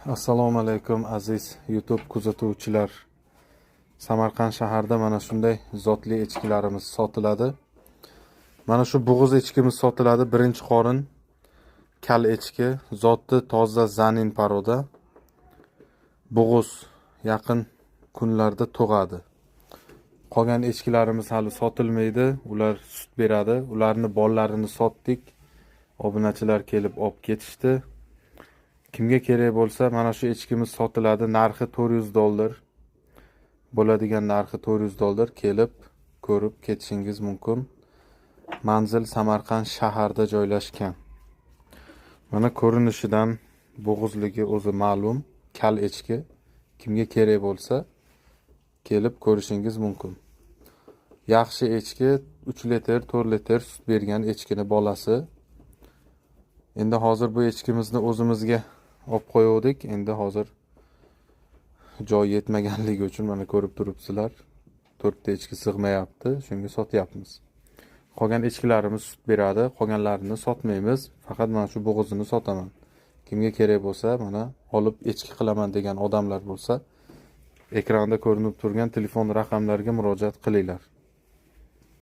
Assalomu alaykum aziz YouTube kuzatuvchilar. Samarqand shaharida mana shunday zotli echkilarimiz sotiladi. Mana shu bo'g'iz echkimiz sotiladi. Birinchi qorin kal echki, zoti toza zanin paroda. Bo'g'iz yaqin kunlarda tug'adi. Qolgan echkilarimiz hali sotilmaydi. Ular sut beradi. Ularni bollarini sotdik. Obunachilar kelib olib ketishdi. Kimga kerak bo'lsa, mana shu echkimiz sotiladi. Narxi $400. Bo'ladigan narxi $400. Kelib ko'rib ketishingiz mumkin. Manzil Samarqand shaharda joylashgan. Mana ko'rinishidan bo'g'izligi o'zi ma'lum. Kal echki. Kimga kerak bo'lsa, kelib ko'rishingiz mumkin. Yaxshi echki 3 litr, 4 litr sut bergan echkini bolasi. Endi hozir bu echkimizni o'zimizga olib qo'ydik. Endi hozir joy yetmaganligi uchun mana ko'rib turibsizlar. 4 ta echki sig'mayapti, shunga sotyapmiz. Qolgan echkilarimiz sut beradi, qolganlarini sotmaymiz. Faqat mana shu bo'g'izini sotaman. Kimga kerak bo'lsa, mana olib echki qilaman degan odamlar bo'lsa, ekranda ko'rinib turgan telefon raqamlariga murojaat qilinglar.